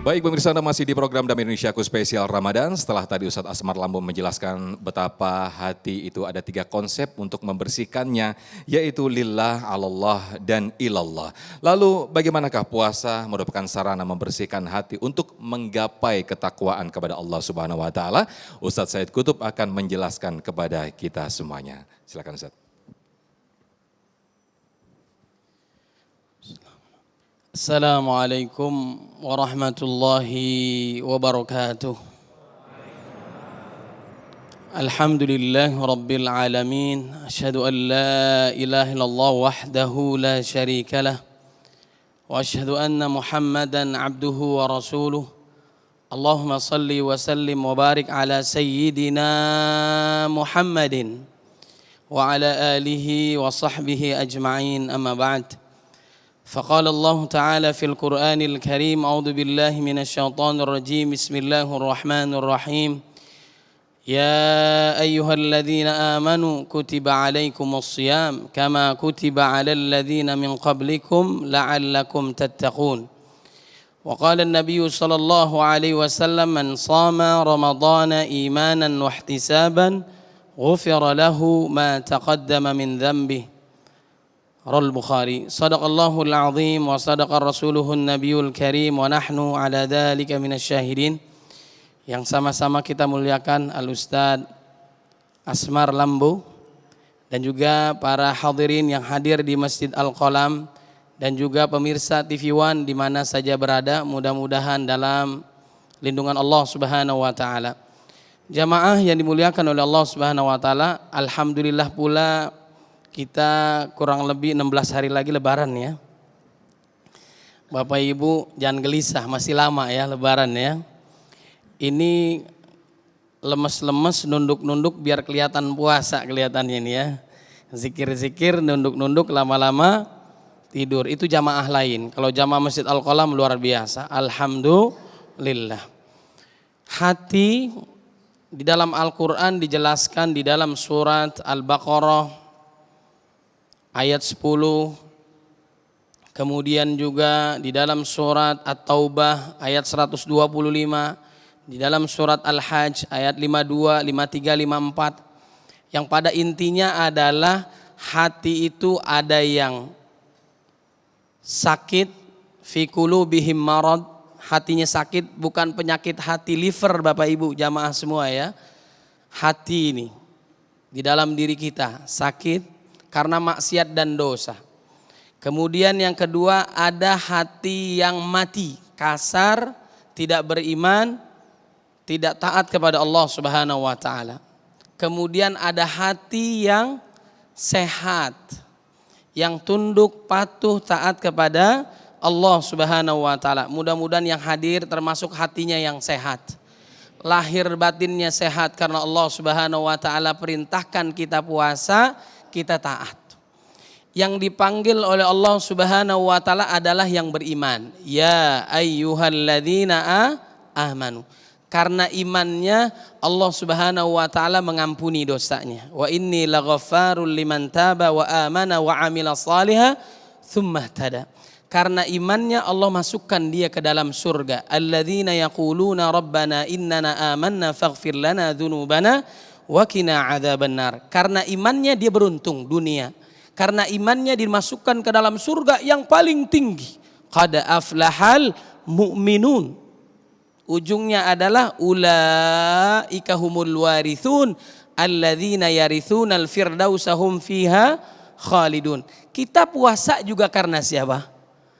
Baik pemirsa, Anda masih di program Damai Indonesiaku spesial Ramadan. Setelah tadi Ustadz Asmar Lambo menjelaskan betapa hati itu ada 3 konsep untuk membersihkannya, yaitu lillah, alallah, dan ilallah. Lalu bagaimanakah puasa merupakan sarana membersihkan hati untuk menggapai ketakwaan kepada Allah Subhanahu wa Ta'ala? Ustadz Said Kutub akan menjelaskan kepada kita semuanya. Silakan Ustadz. Assalamualaikum warahmatullahi wabarakatuh. Alhamdulillah rabbil alamin. Asyhadu an la ilaha illallah wahdahu la syarika lah. Wa asyhadu anna Muhammadan abduhu wa rasuluh. Allahumma salli wa sallim wa barik ala sayyidina Muhammadin wa ala alihi wa sahbihi ajma'in, amma ba'd. فقال الله تعالى في القرآن الكريم: أعوذ بالله من الشيطان الرجيم، بسم الله الرحمن الرحيم. يا أيها الذين آمنوا كتب عليكم الصيام كما كتب على الذين من قبلكم لعلكم تتقون. وقال النبي صلى الله عليه وسلم: من صام رمضان إيمانا واحتسابا غفر له ما تقدم من ذنبه. Rawal Bukhari. Sadaqallahul azim wa sadaqa rasuluhun nabiyul karim wa nahnu ala dhalika minasyahidin. Yang sama-sama kita muliakan Al-Ustadz Asmar Lambo dan juga para hadirin yang hadir di Masjid Al-Qalam dan juga pemirsa TV One di mana saja berada, mudah-mudahan dalam lindungan Allah Subhanahu wa taala. Jamaah yang dimuliakan oleh Allah Subhanahu wa taala, alhamdulillah pula kita kurang lebih 16 hari lagi lebaran ya. Bapak Ibu jangan gelisah, masih lama ya lebaran ya. Ini lemes-lemes, nunduk-nunduk biar kelihatan puasa kelihatannya ini ya. Zikir-zikir, nunduk-nunduk, lama-lama tidur. Itu jamaah lain. Kalau jamaah Masjid Al-Qalam luar biasa. Alhamdulillah. Hati di dalam Al-Quran dijelaskan di dalam surat Al-Baqarah ayat 10, kemudian juga di dalam surat At-Taubah ayat 125, di dalam surat Al-Hajj ayat 52, 53, 54, yang pada intinya adalah hati itu ada yang sakit, fi qulubihim marad, hatinya sakit, bukan penyakit hati liver Bapak Ibu jamaah semua ya. Hati ini di dalam diri kita sakit karena maksiat dan dosa. Kemudian yang kedua, ada hati yang mati, kasar, tidak beriman, tidak taat kepada Allah Subhanahu wa taala. Kemudian ada hati yang sehat, yang tunduk, patuh, taat kepada Allah Subhanahu wa taala. Mudah-mudahan yang hadir termasuk hatinya yang sehat. Lahir batinnya sehat karena Allah Subhanahu wa taala perintahkan kita puasa, kita taat. Yang dipanggil oleh Allah Subhanahu wa taala adalah yang beriman. Ya ayyuhalladzina amanu. Karena imannya Allah Subhanahu wa taala mengampuni dosanya. Wa inni laghaffarul liman taba wa amana wa amila shalihan tsumma ihtada. Karena imannya Allah masukkan dia ke dalam surga. Alladzina yaquluna rabbana innana amanna faghfir lana dzunubana wa qina adzabannar. Karena imannya dia beruntung dunia. Karena imannya dimasukkan ke dalam surga yang paling tinggi. Qad aflahal mu'minun. Ujungnya adalah ulaika humul warithun alladzina yarithunal firdausa hum fiha khalidun. Kita puasa juga karena siapa?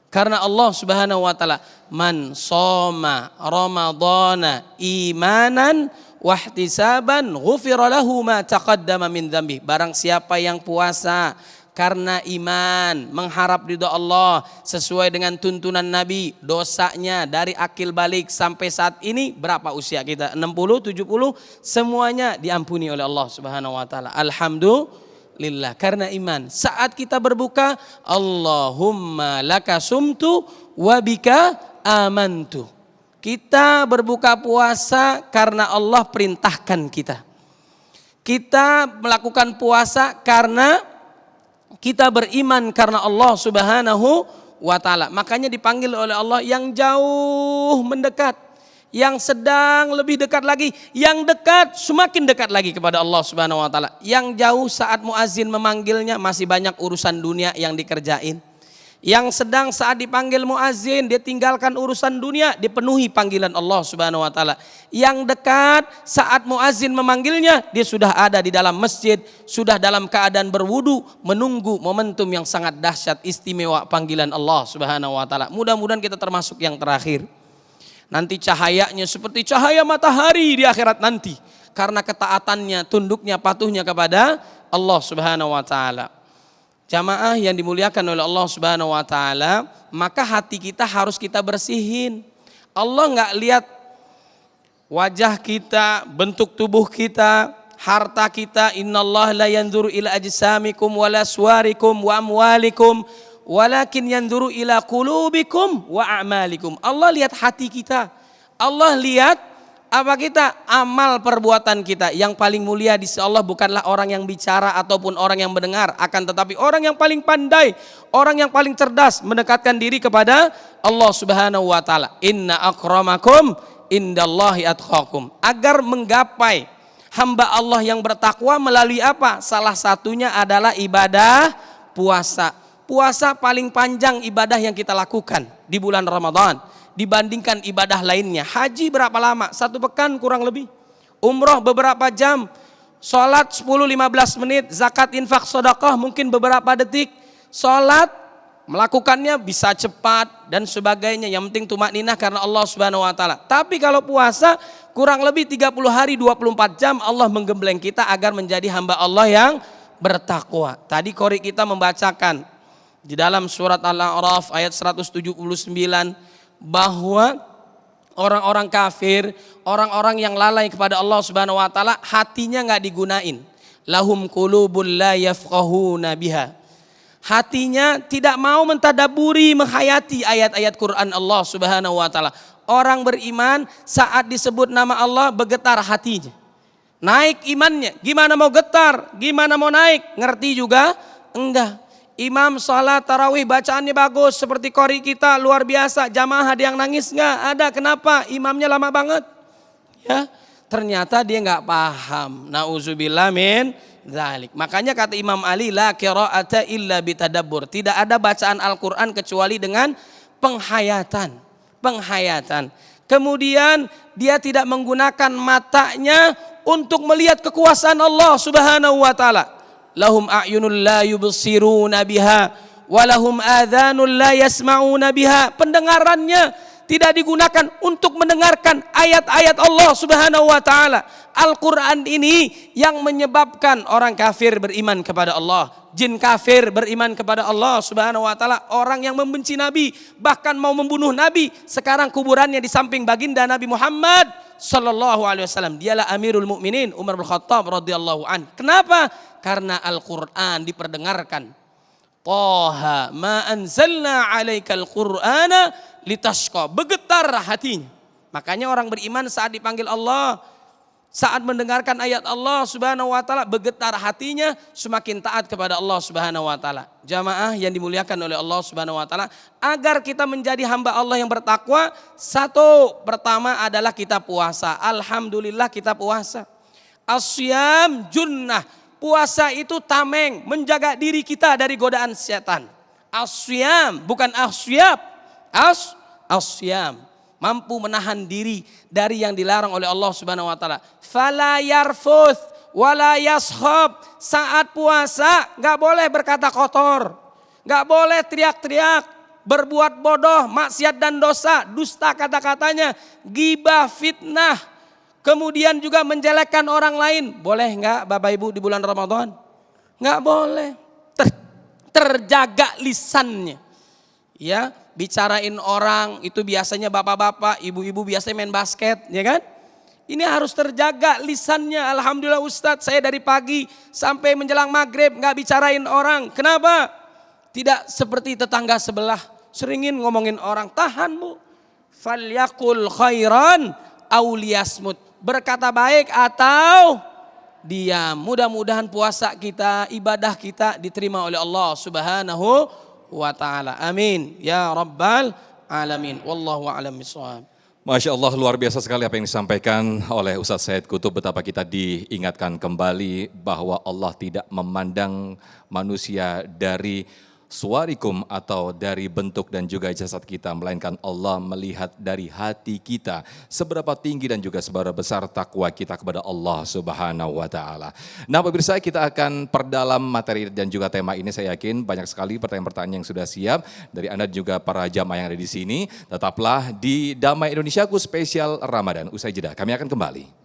Karena Allah Subhanahu wa taala, man shoma ramadhana imanan wahtisaban ghufira lahu ma taqaddama min dzambi. Barang siapa yang puasa karena iman, mengharap ridha Allah sesuai dengan tuntunan Nabi, dosanya dari akil balik sampai saat ini berapa usia kita? 60, 70, semuanya diampuni oleh Allah Subhanahu wa taala. Alhamdulillah karena iman. Saat kita berbuka, Allahumma laka sumtu wa bika amantu. Kita berbuka puasa karena Allah perintahkan kita. Kita melakukan puasa karena kita beriman karena Allah Subhanahu wa ta'ala. Makanya dipanggil oleh Allah yang jauh mendekat, yang sedang lebih dekat lagi, yang dekat semakin dekat lagi kepada Allah Subhanahu wa taala. Yang jauh saat muazin memanggilnya masih banyak urusan dunia yang dikerjain. Yang sedang saat dipanggil muazin dia tinggalkan urusan dunia, dipenuhi panggilan Allah Subhanahu wa taala. Yang dekat saat muazin memanggilnya dia sudah ada di dalam masjid, sudah dalam keadaan berwudu menunggu momentum yang sangat dahsyat istimewa panggilan Allah Subhanahu wa taala. Mudah-mudahan kita termasuk yang terakhir. Nanti cahayanya seperti cahaya matahari di akhirat nanti karena ketaatannya, tunduknya, patuhnya kepada Allah Subhanahu wa taala. Jamaah yang dimuliakan oleh Allah Subhanahu wa taala, maka hati kita harus kita bersihin. Allah enggak lihat wajah kita, bentuk tubuh kita, harta kita. Innallaha la yanzuru ila ajsamikum wala suwarikum wa amwalikum walakin yanzuru ila qulubikum wa a'malikum. Allah lihat hati kita. Allah lihat apa kita, amal perbuatan kita. Yang paling mulia di sisi Allah bukanlah orang yang bicara ataupun orang yang mendengar, akan tetapi orang yang paling pandai, orang yang paling cerdas mendekatkan diri kepada Allah Subhanahu wa taala. Inna akramakum indallahi atqakum. Agar menggapai hamba Allah yang bertakwa melalui apa? Salah satunya adalah ibadah puasa. Puasa paling panjang ibadah yang kita lakukan di bulan Ramadan dibandingkan ibadah lainnya. Haji berapa lama? 1 pekan kurang lebih. Umroh beberapa jam. Sholat 10-15 menit. Zakat, infak, sedekah mungkin beberapa detik. Sholat melakukannya bisa cepat dan sebagainya. Yang penting tumakninah karena Allah Subhanahu wa taala. Tapi kalau puasa kurang lebih 30 hari 24 jam Allah menggembleng kita agar menjadi hamba Allah yang bertakwa. Tadi qori kita membacakan di dalam surat Al-A'raf ayat 179 bahwa orang-orang kafir, orang-orang yang lalai kepada Allah Subhanahu wa taala hatinya enggak digunain. Lahum qulubul la yafqahuna biha. Hatinya tidak mau mentadaburi, menghayati ayat-ayat Quran Allah Subhanahu wa taala. Orang beriman saat disebut nama Allah bergetar hatinya. Naik imannya. Gimana mau getar? Gimana mau naik? Ngerti juga? Enggak. Imam salat tarawih bacaannya bagus seperti qori kita luar biasa. Jamaah ada yang nangis nggak? Ada. Kenapa? Imamnya lama banget. Ya, ternyata dia nggak paham. Nauzubillah min dzalik. Makanya kata Imam Ali, la qira'ata illa bitadabbur. Tidak ada bacaan Al-Qur'an kecuali dengan penghayatan. Penghayatan. Kemudian dia tidak menggunakan matanya untuk melihat kekuasaan Allah Subhanahu wa taala. Lahum a'yunul la yubsiruna biha walahum adhanul la yasma'una biha. Pendengarannya tidak digunakan untuk mendengarkan ayat-ayat Allah Subhanahu wa taala. Al-Qur'an ini yang menyebabkan orang kafir beriman kepada Allah, jin kafir beriman kepada Allah Subhanahu wa taala, orang yang membenci Nabi bahkan mau membunuh Nabi, sekarang kuburannya di samping baginda Nabi Muhammad sallallahu alaihi wasallam. Dialah Amirul Mukminin Umar bin Khattab radhiyallahu an. Kenapa? Karena Al-Qur'an diperdengarkan. Taha ma anzalna 'alaikal Qur'ana litashqa. Bergetar hatinya. Makanya orang beriman saat dipanggil Allah, saat mendengarkan ayat Allah Subhanahu wa taala, bergetar hatinya, semakin taat kepada Allah Subhanahu wa taala. Jamaah yang dimuliakan oleh Allah Subhanahu wa taala, agar kita menjadi hamba Allah yang bertakwa, satu pertama adalah kita puasa. Alhamdulillah kita puasa. Asyam junnah. Puasa itu tameng, menjaga diri kita dari godaan setan. Asyam bukan asyab. Asyam. Mampu menahan diri dari yang dilarang oleh Allah Subhanahu wa taala. Fala yarfuth wala yashab. Saat puasa enggak boleh berkata kotor, enggak boleh teriak-teriak, berbuat bodoh, maksiat dan dosa, dusta kata-katanya, ghibah, fitnah, kemudian juga menjelekkan orang lain. Boleh enggak Bapak Ibu di bulan Ramadan? Enggak boleh. Terjaga lisannya. Ya, bicarain orang itu biasanya bapak-bapak, ibu-ibu biasanya main basket, ya kan? Ini harus terjaga lisannya. Alhamdulillah Ustadz, saya dari pagi sampai menjelang maghrib nggak bicarain orang. Kenapa? Tidak seperti tetangga sebelah, seringin ngomongin orang. Tahan Bu. Falyakul khairan auliyasmut. Berkata baik atau diam. Mudah-mudahan puasa kita, ibadah kita diterima oleh Allah Subhanahu wa taala. Amin ya rabbal alamin. Wallahu a'lam bishawab. Masya Allah, luar biasa sekali apa yang disampaikan oleh Ustadz Said Kutub, betapa kita diingatkan kembali bahwa Allah tidak memandang manusia dari suarikum atau dari bentuk dan juga jasad kita, melainkan Allah melihat dari hati kita, seberapa tinggi dan juga seberapa besar takwa kita kepada Allah Subhanahu wa taala. Nah, pemirsa, kita akan perdalam materi dan juga tema ini. Saya yakin banyak sekali pertanyaan-pertanyaan yang sudah siap dari Anda juga para jamaah yang ada di sini. Tetaplah di Damai Indonesiaku spesial Ramadan. Usai jeda, kami akan kembali.